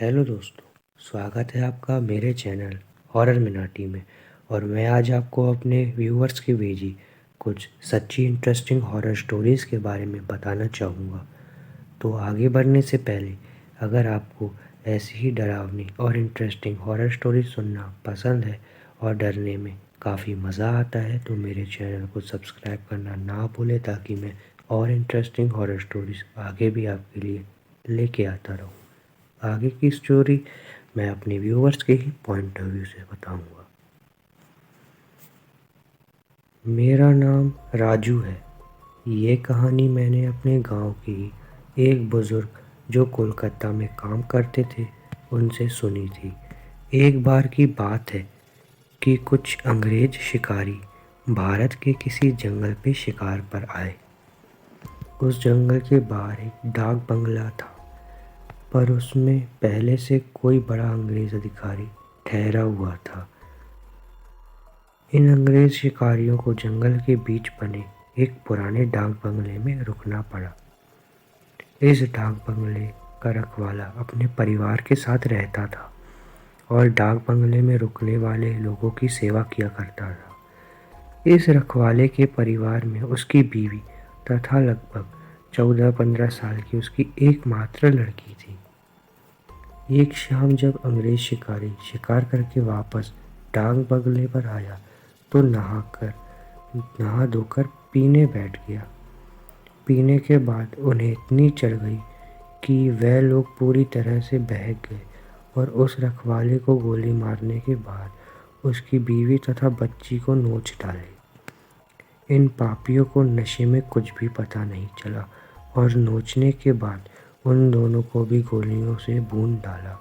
Hello दोस्तों, स्वागत है आपका मेरे चैनल हॉरर मिनाटी में। और मैं आज आपको अपने व्यूअर्स की भेजी कुछ सच्ची इंटरेस्टिंग हॉरर स्टोरीज़ के बारे में बताना चाहूँगा। तो आगे बढ़ने से पहले अगर आपको ऐसी ही डरावनी और इंटरेस्टिंग हॉरर स्टोरी सुनना पसंद है और डरने में काफ़ी मज़ा आता है तो मेरे चैनल को सब्सक्राइब करना ना भूलें, ताकि मैं और इंटरेस्टिंग हॉरर स्टोरीज़ आगे भी आपके लिए लेके आता रहूँ। आगे की स्टोरी मैं अपने व्यूअर्स के ही पॉइंट ऑफ व्यू से बताऊंगा। मेरा नाम राजू है। ये कहानी मैंने अपने गांव की एक बुज़ुर्ग जो कोलकाता में काम करते थे उनसे सुनी थी। एक बार की बात है कि कुछ अंग्रेज शिकारी भारत के किसी जंगल पे शिकार पर आए। उस जंगल के बाहर एक डाक बंगला था, पर उसमें पहले से कोई बड़ा अंग्रेज़ अधिकारी ठहरा हुआ था। इन अंग्रेज़ शिकारियों को जंगल के बीच बने एक पुराने डाक बंगले में रुकना पड़ा। इस डाक बंगले का रखवाला अपने परिवार के साथ रहता था और डाक बंगले में रुकने वाले लोगों की सेवा किया करता था। इस रखवाले के परिवार में उसकी बीवी तथा लगभग 14-15 साल की उसकी एकमात्र लड़की थी। एक शाम जब अंग्रेज शिकारी शिकार करके वापस डाक बंगले पर आया तो नहा धोकर पीने बैठ गया। पीने के बाद उन्हें इतनी चढ़ गई कि वह लोग पूरी तरह से बहक गए और उस रखवाले को गोली मारने के बाद उसकी बीवी तथा बच्ची को नोच डाले। इन पापियों को नशे में कुछ भी पता नहीं चला और नोचने के बाद उन दोनों को भी गोलियों से भून डाला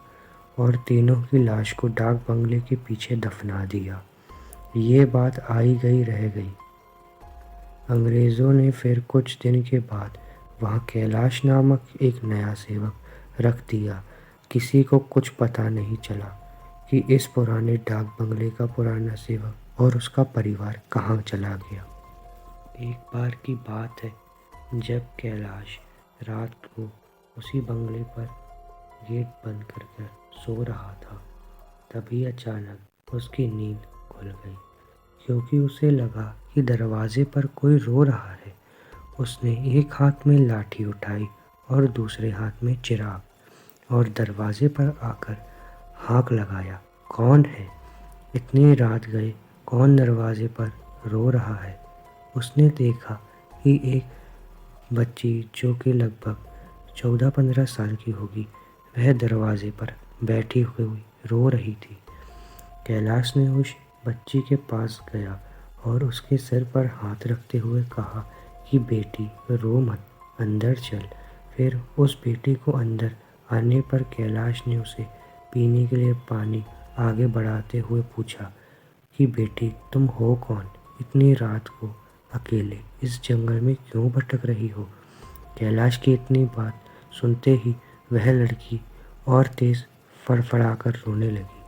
और तीनों की लाश को डाक बंगले के पीछे दफना दिया। ये बात आई गई रह गई। अंग्रेज़ों ने फिर कुछ दिन के बाद वहाँ कैलाश नामक एक नया सेवक रख दिया। किसी को कुछ पता नहीं चला कि इस पुराने डाक बंगले का पुराना सेवक और उसका परिवार कहाँ चला गया। एक बार की बात है जब कैलाश रात को उसी बंगले पर गेट बंद कर सो रहा था, तभी अचानक उसकी नींद खुल गई, क्योंकि उसे लगा कि दरवाजे पर कोई रो रहा है। उसने एक हाथ में लाठी उठाई और दूसरे हाथ में चिराग और दरवाजे पर आकर हाँक लगाया, कौन है? इतनी रात गए कौन दरवाजे पर रो रहा है? उसने देखा कि एक बच्ची जो कि लगभग 14-15 साल की होगी, वह दरवाजे पर बैठी हुई रो रही थी। कैलाश ने उस बच्ची के पास गया और उसके सिर पर हाथ रखते हुए कहा कि बेटी रो मत, अंदर चल। फिर उस बेटी को अंदर आने पर कैलाश ने उसे पीने के लिए पानी आगे बढ़ाते हुए पूछा कि बेटी तुम हो कौन? इतनी रात को अकेले इस जंगल में क्यों भटक रही हो? कैलाश की इतनी बात सुनते ही वह लड़की और तेज फड़फड़ाकर रोने लगी।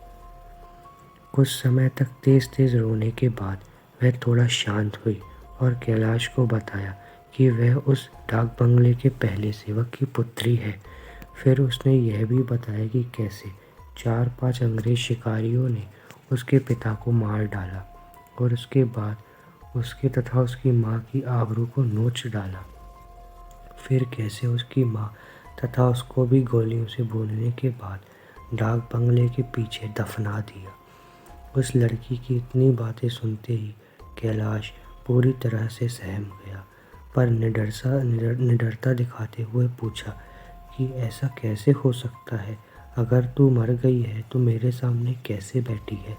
कुछ समय तक तेज तेज रोने के बाद वह थोड़ा शांत हुई और कैलाश को बताया कि वह उस डाक बंगले के पहले सेवक की पुत्री है। फिर उसने यह भी बताया कि कैसे 4-5 अंग्रेज शिकारियों ने उसके पिता को मार डाला और उसके बाद उसके तथा उसकी माँ की आबरू को नोच डाला। फिर कैसे उसकी माँ तथा उसको भी गोलियों से भूनने के बाद डाक बंगले के पीछे दफना दिया। उस लड़की की इतनी बातें सुनते ही कैलाश पूरी तरह से सहम गया, पर निडरता दिखाते हुए पूछा कि ऐसा कैसे हो सकता है? अगर तू मर गई है तो मेरे सामने कैसे बैठी है?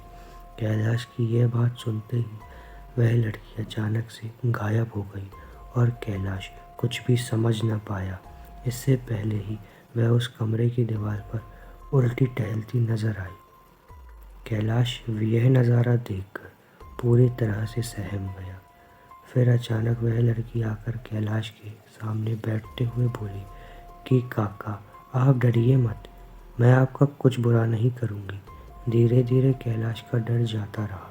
कैलाश की यह बात सुनते ही वह लड़की अचानक से गायब हो गई और कैलाश कुछ भी समझ न पाया। इससे पहले ही वह उस कमरे की दीवार पर उल्टी टहलती नजर आई। कैलाश यह नज़ारा देखकर पूरी तरह से सहम गया। फिर अचानक वह लड़की आकर कैलाश के सामने बैठते हुए बोली कि काका आप डरिए मत, मैं आपका कुछ बुरा नहीं करूँगी। धीरे धीरे कैलाश का डर जाता रहा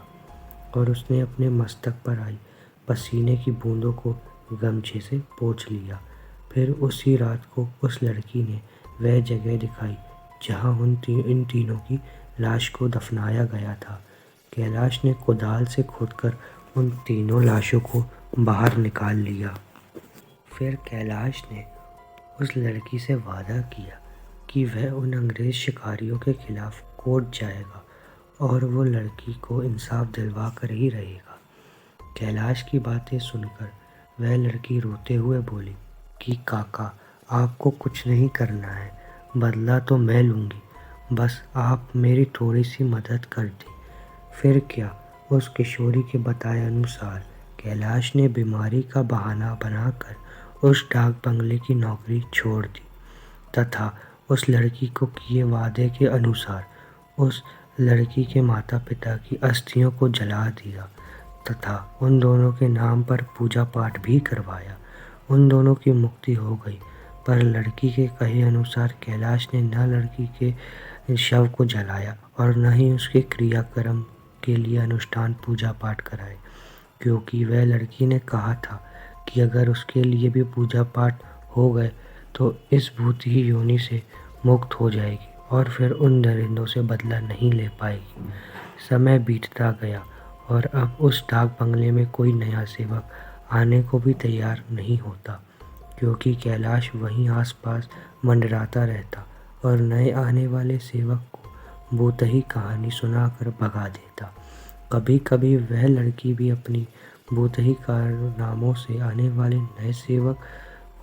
और उसने अपने मस्तक पर आई पसीने की बूंदों को गमछे से पोंछ लिया। फिर उसी रात को उस लड़की ने वह जगह दिखाई जहाँ इन तीनों की लाश को दफनाया गया था। कैलाश ने कुदाल से खोदकर उन तीनों लाशों को बाहर निकाल लिया। फिर कैलाश ने उस लड़की से वादा किया कि वह उन अंग्रेज शिकारियों के खिलाफ कोर्ट जाएगा और वो लड़की को इंसाफ दिलवा कर ही रहेगा। कैलाश की बातें सुनकर वह लड़की रोते हुए बोली कि काका, आपको कुछ नहीं करना है, बदला तो मैं लूँगी, बस आप मेरी थोड़ी सी मदद कर दें। फिर क्या, उस किशोरी के बताए अनुसार कैलाश ने बीमारी का बहाना बनाकर उस डाक बंगले की नौकरी छोड़ दी तथा उस लड़की को किए वादे के अनुसार उस लड़की के माता पिता की अस्थियों को जला दिया तथा उन दोनों के नाम पर पूजा पाठ भी करवाया। उन दोनों की मुक्ति हो गई, पर लड़की के कहे अनुसार कैलाश ने न लड़की के शव को जलाया और न ही उसके क्रियाक्रम के लिए अनुष्ठान पूजा पाठ कराए, क्योंकि वह लड़की ने कहा था कि अगर उसके लिए भी पूजा पाठ हो गए तो इस भूतिही योनि से मुक्त हो जाएगी और फिर उन दरिंदों से बदला नहीं ले पाएगी। समय बीतता गया और अब उस डाक बंगले में कोई नया सेवक आने को भी तैयार नहीं होता, क्योंकि कैलाश वहीं आसपास मंडराता रहता और नए आने वाले सेवक को भूतही कहानी सुनाकर भगा देता। कभी कभी वह लड़की भी अपनी भूतही कारनामों से आने वाले नए सेवक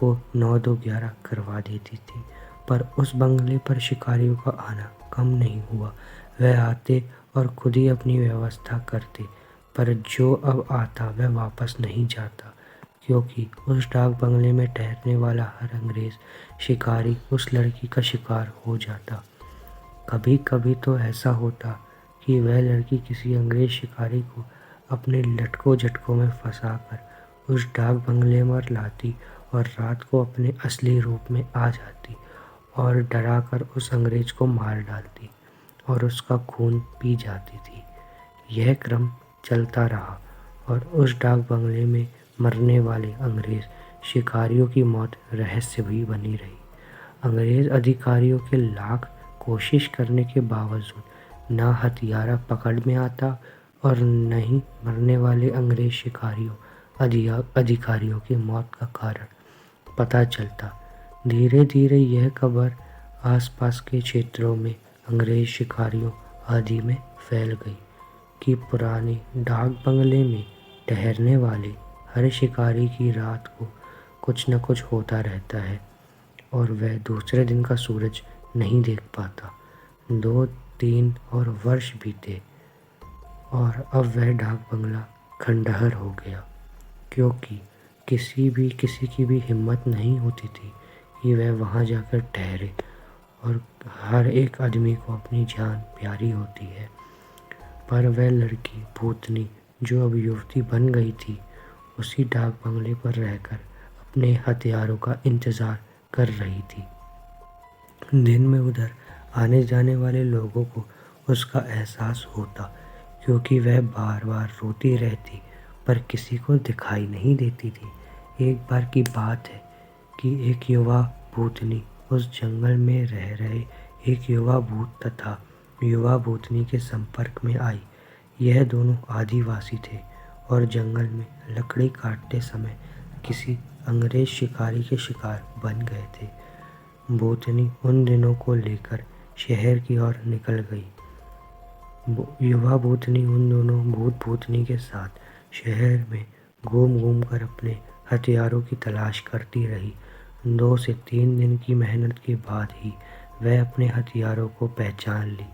को 9-2-11 करवा देती थी, पर उस बंगले पर शिकारियों का आना कम नहीं हुआ। वह आते और खुद ही अपनी व्यवस्था करते, पर जो अब आता वह वापस नहीं जाता, क्योंकि उस डाक बंगले में ठहरने वाला हर अंग्रेज शिकारी उस लड़की का शिकार हो जाता। कभी कभी तो ऐसा होता कि वह लड़की किसी अंग्रेज शिकारी को अपने लटकों झटकों में फंसाकर उस डाक बंगले में लाती और रात को अपने असली रूप में आ जाती और डराकर उस अंग्रेज को मार डालती और उसका खून पी जाती थी। यह क्रम चलता रहा और उस डाक बंगले में मरने वाले अंग्रेज शिकारियों की मौत रहस्य भी बनी रही। अंग्रेज अधिकारियों के लाख कोशिश करने के बावजूद न हथियारा पकड़ में आता और न ही मरने वाले अंग्रेज शिकारियों अधिकारियों की मौत का कारण पता चलता। धीरे धीरे यह खबर आसपास के क्षेत्रों में अंग्रेज शिकारियों आदि में फैल गई कि पुराने डाक बंगले में ठहरने वाले हर शिकारी की रात को कुछ न कुछ होता रहता है और वह दूसरे दिन का सूरज नहीं देख पाता। 2-3 और वर्ष बीते और अब वह डाक बंगला खंडहर हो गया, क्योंकि किसी की भी हिम्मत नहीं होती थी कि वह वहाँ जाकर ठहरे, और हर एक आदमी को अपनी जान प्यारी होती है। पर वह लड़की भूतनी जो अब युवती बन गई थी, उसी डाक बंगले पर रहकर अपने हथियारों का इंतज़ार कर रही थी। दिन में उधर आने जाने वाले लोगों को उसका एहसास होता, क्योंकि वह बार बार रोती रहती पर किसी को दिखाई नहीं देती थी। एक बार की बात है कि एक युवा भूतनी उस जंगल में रह रहे एक युवा भूत तथा युवा भूतनी के संपर्क में आई। यह दोनों आदिवासी थे और जंगल में लकड़ी काटते समय किसी अंग्रेज शिकारी के शिकार बन गए थे। भूतनी उन दिनों को लेकर शहर की ओर निकल गई। युवा भूतनी उन दोनों भूत भूतनी के साथ शहर में घूम घूम कर अपने हथियारों की तलाश करती रही। 2 से 3 दिन की मेहनत के बाद ही वह अपने हथियारों को पहचान ली।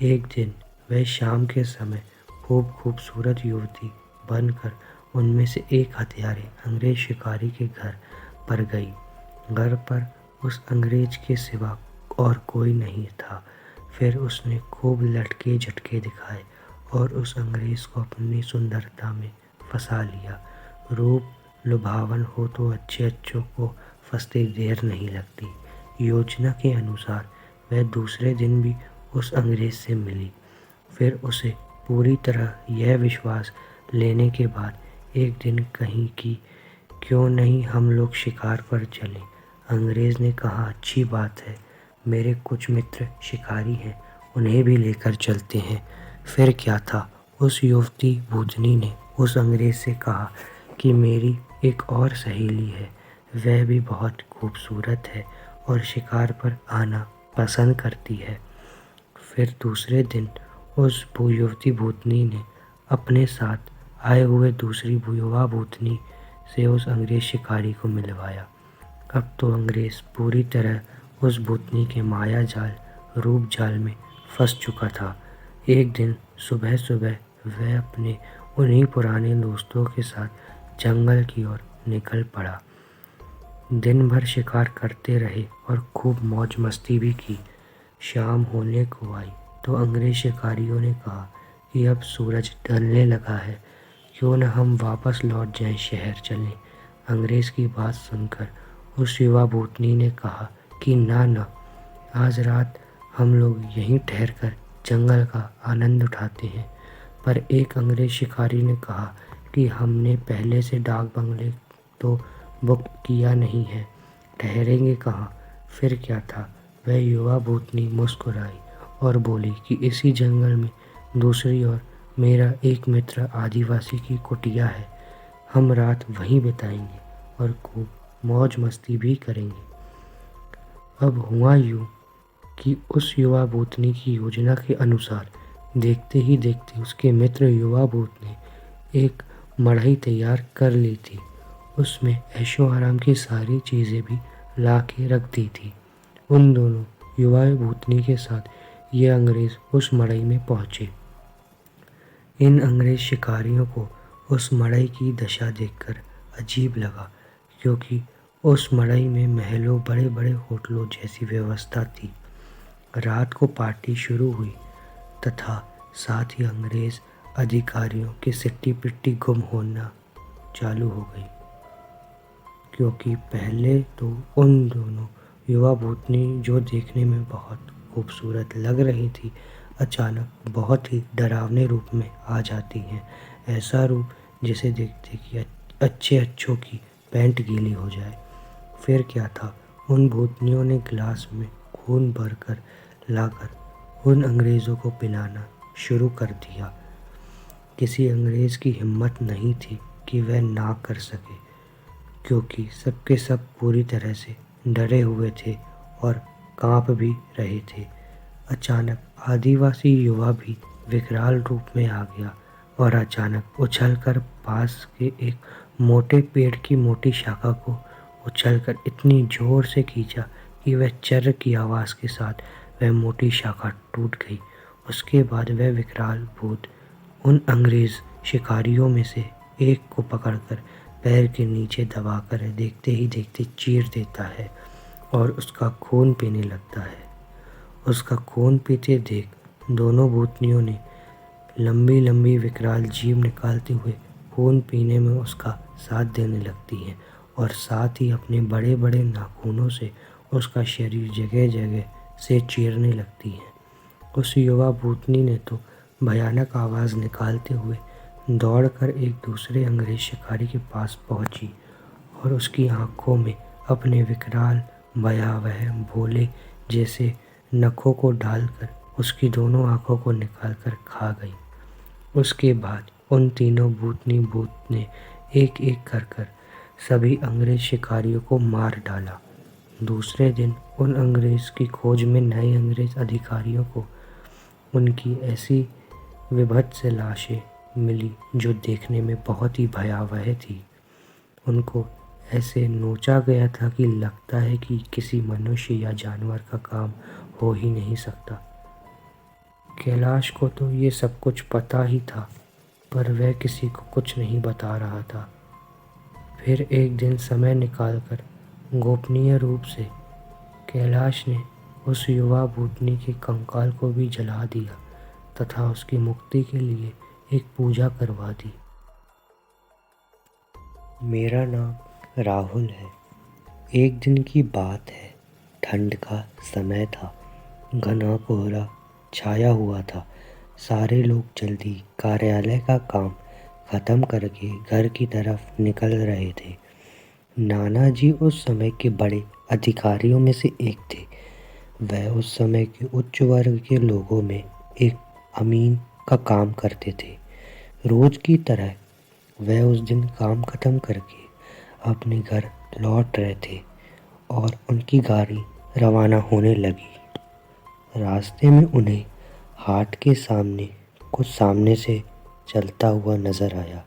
एक दिन वह शाम के समय खूब खूबसूरत युवती बनकर उनमें से एक हथियारे अंग्रेज शिकारी के घर पर गई। घर पर उस अंग्रेज के सिवा और कोई नहीं था। फिर उसने खूब लटके झटके दिखाए और उस अंग्रेज को अपनी सुंदरता में फंसा लिया। रूप लुभावन हो तो अच्छों को फंसते देर नहीं लगती। योजना के अनुसार वह दूसरे दिन भी उस अंग्रेज से मिली। फिर उसे पूरी तरह यह विश्वास लेने के बाद एक दिन कहीं कि क्यों नहीं हम लोग शिकार पर चलें। अंग्रेज ने कहा, अच्छी बात है, मेरे कुछ मित्र शिकारी हैं, उन्हें भी लेकर चलते हैं। फिर क्या था, उस युवती भूतनी ने उस अंग्रेज से कहा कि मेरी एक और सहेली है, वह भी बहुत खूबसूरत है और शिकार पर आना पसंद करती है। फिर दूसरे दिन उस युवती भूतनी ने अपने साथ आए हुए दूसरी युवा भूतनी से उस अंग्रेज शिकारी को मिलवाया। अब तो अंग्रेज पूरी तरह उस भूतनी के माया जाल, रूप जाल में फंस चुका था। एक दिन सुबह सुबह वह अपने उन्हीं पुराने दोस्तों के साथ जंगल की ओर निकल पड़ा। दिन भर शिकार करते रहे और खूब मौज मस्ती भी की। शाम होने को आई तो अंग्रेज शिकारियों ने कहा कि अब सूरज ढलने लगा है, क्यों न हम वापस लौट जाएं, शहर चलें। अंग्रेज की बात सुनकर उस युवा भूतनी ने कहा कि ना ना, आज रात हम लोग यहीं ठहरकर जंगल का आनंद उठाते हैं। पर एक अंग्रेज शिकारी ने कहा कि हमने पहले से डाक बंगले तो बुक किया नहीं है, ठहरेंगे कहाँ। फिर क्या था, वह युवा भूतनी मुस्कुराई और बोली कि इसी जंगल में दूसरी ओर मेरा एक मित्र आदिवासी की कुटिया है, हम रात वहीं बिताएंगे और खूब मौज मस्ती भी करेंगे। अब हुआ यूँ कि उस युवा भूतनी की योजना के अनुसार देखते ही देखते उसके मित्र युवा भूत ने एक मड़ई तैयार कर ली थी। उसमें ऐशो आराम की सारी चीज़ें भी ला के रख दी थी। उन दोनों युवा भूतनी के साथ ये अंग्रेज उस मड़ई में पहुँचे। इन अंग्रेज शिकारियों को उस मड़ई की दशा देखकर अजीब लगा, क्योंकि उस मड़ई में महलों, बड़े बड़े होटलों जैसी व्यवस्था थी। रात को पार्टी शुरू हुई तथा साथ ही अंग्रेज अधिकारियों की सिट्टी पिट्टी गुम होना चालू हो गई, क्योंकि पहले तो उन दोनों युवा भूतनी, जो देखने में बहुत खूबसूरत लग रही थी, अचानक बहुत ही डरावने रूप में आ जाती हैं। ऐसा रूप जिसे देखते कि अच्छे अच्छों की पैंट गीली हो जाए। फिर क्या था, उन भूतनियों ने गिलास में खून भरकर लाकर उन अंग्रेज़ों को पिलाना शुरू कर दिया। किसी अंग्रेज़ की हिम्मत नहीं थी कि वह ना कर सके, क्योंकि सबके सब पूरी तरह से डरे हुए थे और कांप भी रहे थे। अचानक आदिवासी युवा भी विकराल रूप में आ गया और अचानक उछलकर पास के एक मोटे पेड़ की मोटी शाखा को उछलकर इतनी जोर से खींचा कि वह चर्र की आवाज़ के साथ वह मोटी शाखा टूट गई। उसके बाद वह विकराल भूत उन अंग्रेज शिकारियों में से एक को पकड़कर पैर के नीचे दबाकर देखते ही देखते चीर देता है और उसका खून पीने लगता है। उसका खून पीते देख दोनों भूतनियों ने लंबी लंबी विकराल जीभ निकालते हुए खून पीने में उसका साथ देने लगती हैं और साथ ही अपने बड़े बड़े नाखूनों से उसका शरीर जगह जगह से चीरने लगती हैं। उस युवा भूतनी ने तो भयानक आवाज़ निकालते हुए दौड़कर एक दूसरे अंग्रेज शिकारी के पास पहुंची और उसकी आंखों में अपने विकराल भयावह भोले जैसे नखों को डालकर उसकी दोनों आंखों को निकालकर खा गई। उसके बाद उन तीनों भूतनी भूत ने एक एक कर कर सभी अंग्रेज शिकारियों को मार डाला। दूसरे दिन उन अंग्रेज की खोज में नए अंग्रेज अधिकारियों को उनकी ऐसी विभत्स लाशें मिली जो देखने में बहुत ही भयावह थी। उनको ऐसे नोचा गया था कि लगता है कि किसी मनुष्य या जानवर का काम हो ही नहीं सकता। कैलाश को तो ये सब कुछ पता ही था, पर वह किसी को कुछ नहीं बता रहा था। फिर एक दिन समय निकालकर गोपनीय रूप से कैलाश ने उस युवा भूतनी के कंकाल को भी जला दिया तथा उसकी मुक्ति के लिए एक पूजा करवा दी। मेरा नाम राहुल है। एक दिन की बात है, ठंड का समय था, घना कोहरा छाया हुआ था। सारे लोग जल्दी कार्यालय का काम ख़त्म करके घर की तरफ निकल रहे थे। नाना जी उस समय के बड़े अधिकारियों में से एक थे। वह उस समय के उच्च वर्ग के लोगों में एक अमीन का काम करते थे। रोज की तरह वह उस दिन काम खत्म करके अपने घर लौट रहे थे और उनकी गाड़ी रवाना होने लगी। रास्ते में उन्हें हाट के सामने कुछ सामने से चलता हुआ नजर आया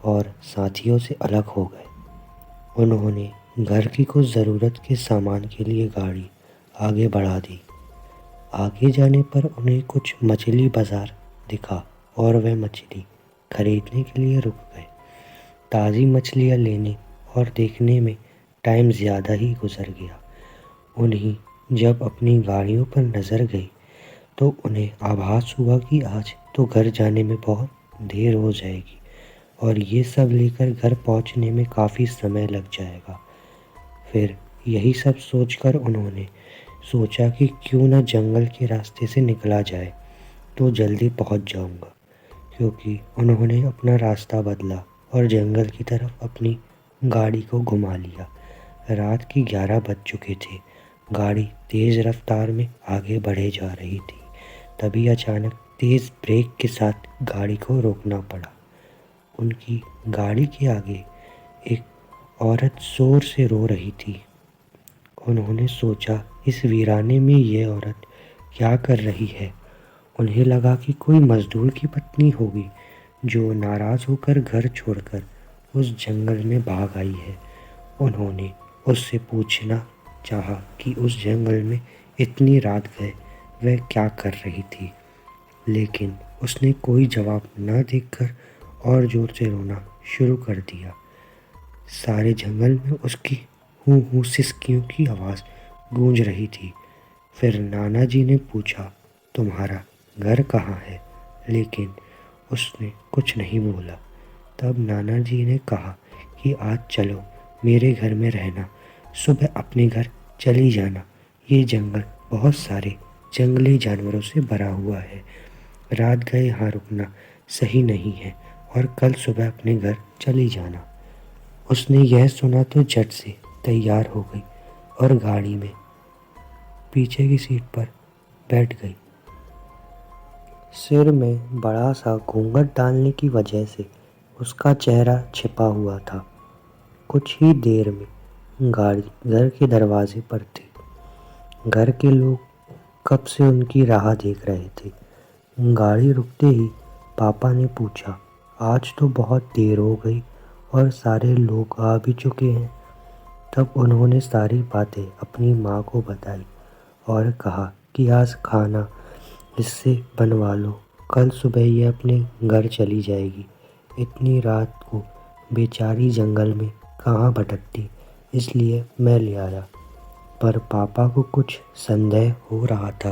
और साथियों से अलग हो गए। उन्होंने घर की कुछ ज़रूरत के सामान के लिए गाड़ी आगे बढ़ा दी। आगे जाने पर उन्हें कुछ मछली बाजार दिखा और वे मछली खरीदने के लिए रुक गए। ताज़ी मछलियाँ लेने और देखने में टाइम ज़्यादा ही गुजर गया। उन्हें जब अपनी गाड़ियों पर नज़र गई तो उन्हें आभास हुआ कि आज तो घर जाने में बहुत देर हो जाएगी और ये सब लेकर घर पहुंचने में काफ़ी समय लग जाएगा। फिर यही सब सोचकर उन्होंने सोचा कि क्यों न जंगल के रास्ते से निकला जाए तो जल्दी पहुंच जाऊंगा, क्योंकि उन्होंने अपना रास्ता बदला और जंगल की तरफ अपनी गाड़ी को घुमा लिया। रात के 11 बज चुके थे। गाड़ी तेज़ रफ्तार में आगे बढ़े जा रही थी। तभी अचानक तेज़ ब्रेक के साथ गाड़ी को रोकना पड़ा। उनकी गाड़ी के आगे एक औरत ज़ोर से रो रही थी। उन्होंने सोचा इस वीराने में ये औरत क्या कर रही है। उन्हें लगा कि कोई मजदूर की पत्नी होगी जो नाराज़ होकर घर छोड़कर उस जंगल में भाग आई है। उन्होंने उससे पूछना चाहा कि उस जंगल में इतनी रात गए वह क्या कर रही थी, लेकिन उसने कोई जवाब न देकर और ज़ोर से रोना शुरू कर दिया। सारे जंगल में उसकी हूँ हूँ सिसकियों की आवाज़ गूंज रही थी। फिर नाना जी ने पूछा, तुम्हारा घर कहाँ है? लेकिन उसने कुछ नहीं बोला। तब नाना जी ने कहा कि आज चलो मेरे घर में रहना, सुबह अपने घर चली जाना। ये जंगल बहुत सारे जंगली जानवरों से भरा हुआ है। रात गए यहाँ रुकना सही नहीं है और कल सुबह अपने घर चली जाना। उसने यह सुना तो झट से तैयार हो गई और गाड़ी में पीछे की सीट पर बैठ गई। सिर में बड़ा सा घूंघट डालने की वजह से उसका चेहरा छिपा हुआ था। कुछ ही देर में गाड़ी घर के दरवाजे पर थी। घर के लोग कब से उनकी राह देख रहे थे। गाड़ी रुकते ही पापा ने पूछा, आज तो बहुत देर हो गई और सारे लोग आ भी चुके हैं। तब उन्होंने सारी बातें अपनी माँ को बताई और कहा कि आज खाना इससे बनवा लो, कल सुबह ये अपने घर चली जाएगी। इतनी रात को बेचारी जंगल में कहाँ भटकती, इसलिए मैं ले आया। पर पापा को कुछ संदेह हो रहा था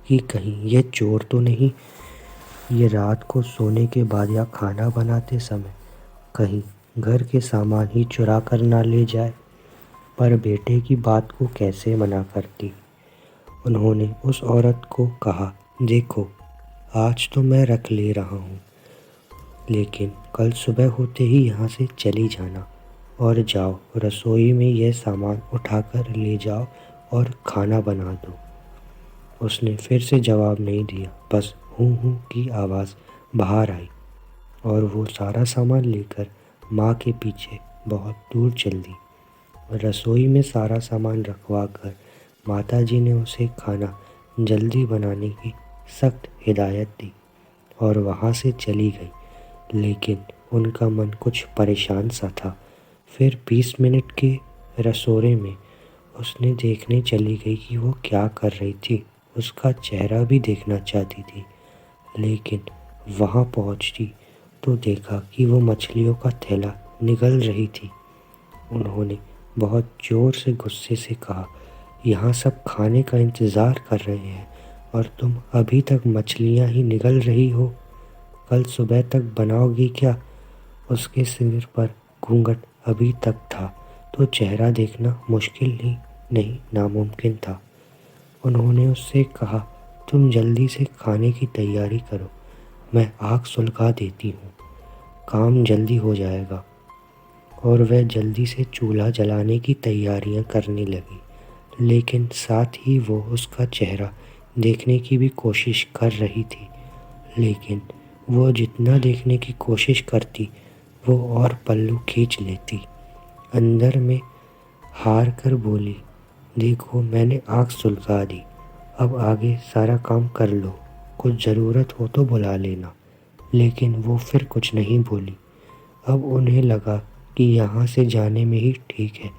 कि कहीं ये चोर तो नहीं, ये रात को सोने के बाद या खाना बनाते समय कहीं घर के सामान ही चुरा कर ना ले जाए। पर बेटे की बात को कैसे मना करती। उन्होंने उस औरत को कहा, देखो आज तो मैं रख ले रहा हूँ, लेकिन कल सुबह होते ही यहाँ से चली जाना और जाओ रसोई में यह सामान उठाकर ले जाओ और खाना बना दो। उसने फिर से जवाब नहीं दिया, बस हूँ हूँ की आवाज़ बाहर आई और वो सारा सामान लेकर माँ के पीछे बहुत दूर चल दी। रसोई में सारा सामान रखवा कर माताजी ने उसे खाना जल्दी बनाने की सख्त हिदायत दी और वहाँ से चली गई। लेकिन उनका मन कुछ परेशान सा था। फिर 20 मिनट के रसोड़े में उसने देखने चली गई कि वो क्या कर रही थी। उसका चेहरा भी देखना चाहती थी, लेकिन वहाँ पहुँची तो देखा कि वो मछलियों का थैला निगल रही थी। उन्होंने बहुत ज़ोर से गुस्से से कहा, यहाँ सब खाने का इंतज़ार कर रहे हैं और तुम अभी तक मछलियाँ ही निगल रही हो। कल सुबह तक बनाओगी क्या? उसके सिर पर घूंघट अभी तक था तो चेहरा देखना मुश्किल ही नहीं नामुमकिन था। उन्होंने उससे कहा, तुम जल्दी से खाने की तैयारी करो, मैं आग सुलगा देती हूँ, काम जल्दी हो जाएगा। और वह जल्दी से चूल्हा जलाने की तैयारियां करने लगी। लेकिन साथ ही वो उसका चेहरा देखने की भी कोशिश कर रही थी। लेकिन वो जितना देखने की कोशिश करती वो और पल्लू खींच लेती। अंदर में हार कर बोली, देखो मैंने आँख सुलगा दी, अब आगे सारा काम कर लो, कुछ ज़रूरत हो तो बुला लेना। लेकिन वो फिर कुछ नहीं बोली। अब उन्हें लगा कि यहाँ से जाने में ही ठीक है,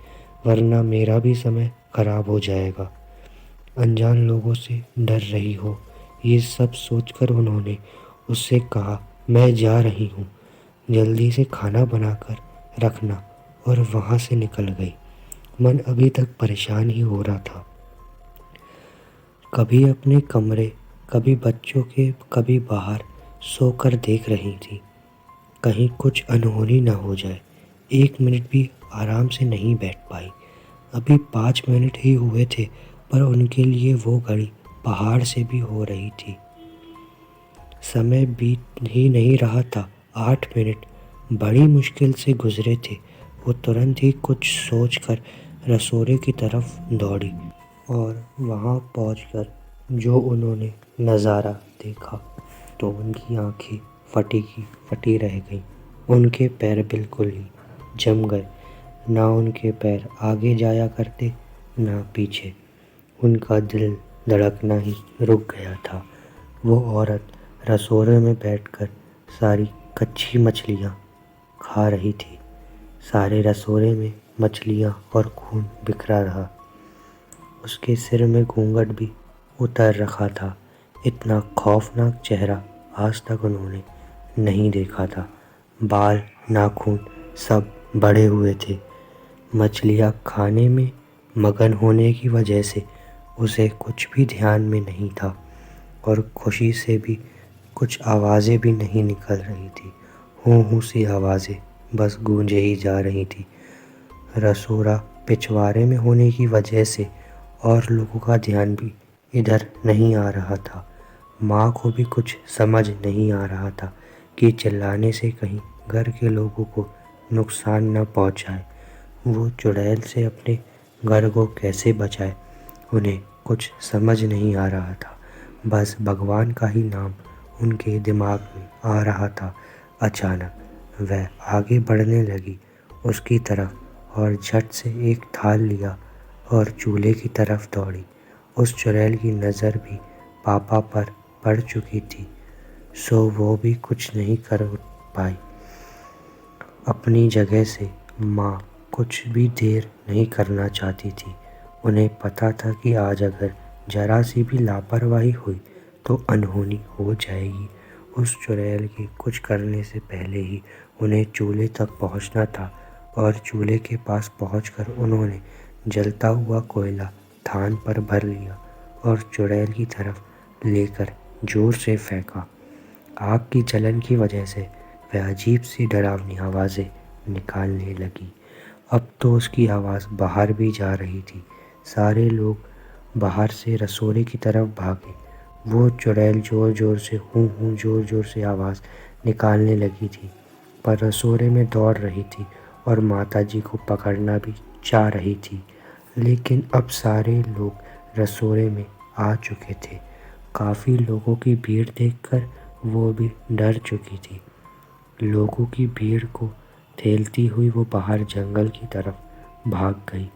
वरना मेरा भी समय खराब हो जाएगा। अनजान लोगों से डर रही हो, ये सब सोचकर उन्होंने उससे कहा, मैं जा रही हूँ, जल्दी से खाना बनाकर रखना, और वहाँ से निकल गई। मन अभी तक परेशान ही हो रहा था। कभी अपने कमरे, कभी बच्चों के, कभी बाहर सोकर देख रही थी, कहीं कुछ अनहोनी ना हो जाए। 1 मिनट भी आराम से नहीं बैठ पाई। अभी 5 मिनट ही हुए थे, पर उनके लिए वो घड़ी पहाड़ से भी हो रही थी। समय बीत ही नहीं रहा था। 8 मिनट बड़ी मुश्किल से गुजरे थे। वो तुरंत ही कुछ सोचकर रसोड़े की तरफ दौड़ी, और वहाँ पहुँचकर जो उन्होंने नज़ारा देखा तो उनकी आंखें फटी की फटी रह गईं। उनके पैर बिल्कुल ही जम गए। ना उनके पैर आगे जाया करते, ना पीछे। उनका दिल धड़कना ही रुक गया था। वो औरत रसोड़े में बैठकर सारी कच्ची मछलियाँ खा रही थी। सारे रसोड़े में मछलियाँ और खून बिखरा रहा। उसके सिर में घूंघट भी उतर रखा था। इतना खौफनाक चेहरा आज तक उन्होंने नहीं देखा था। बाल, नाखून सब बढ़े हुए थे। मछलियाँ खाने में मगन होने की वजह से उसे कुछ भी ध्यान में नहीं था, और खुशी से भी कुछ आवाज़ें भी नहीं निकल रही थी। हूँ हूँ सी आवाज़ें बस गूंजे ही जा रही थी। रसोड़ा पिछवाड़े में होने की वजह से और लोगों का ध्यान भी इधर नहीं आ रहा था। माँ को भी कुछ समझ नहीं आ रहा था कि चिल्लाने से कहीं घर के लोगों को नुकसान न पहुँचाए। वो चुड़ैल से अपने घर को कैसे बचाए, उन्हें कुछ समझ नहीं आ रहा था। बस भगवान का ही नाम उनके दिमाग में आ रहा था। अचानक वह आगे बढ़ने लगी उसकी तरफ, और झट से एक थाल लिया और चूल्हे की तरफ दौड़ी। उस चुड़ैल की नज़र भी पापा पर पड़ चुकी थी, सो वो भी कुछ नहीं कर पाई। अपनी जगह से माँ कुछ भी देर नहीं करना चाहती थी। उन्हें पता था कि आज अगर जरा सी भी लापरवाही हुई तो अनहोनी हो जाएगी। उस चुड़ैल के कुछ करने से पहले ही उन्हें चूल्हे तक पहुंचना था, और चूल्हे के पास पहुंचकर उन्होंने जलता हुआ कोयला थान पर भर लिया और चुड़ैल की तरफ लेकर जोर से फेंका। आग की जलन की वजह से वह अजीब सी डरावनी आवाज़ें निकालने लगी। अब तो उसकी आवाज़ बाहर भी जा रही थी। सारे लोग बाहर से रसोड़े की तरफ भागे। वो चुड़ैल ज़ोर ज़ोर से हूँ हूँ ज़ोर ज़ोर से आवाज़ निकालने लगी थी, पर रसोड़े में दौड़ रही थी और माताजी को पकड़ना भी चाह रही थी। लेकिन अब सारे लोग रसोड़े में आ चुके थे। काफ़ी लोगों की भीड़ देखकर वो भी डर चुकी थी। लोगों की भीड़ को ठेलती हुई वो बाहर जंगल की तरफ भाग गई।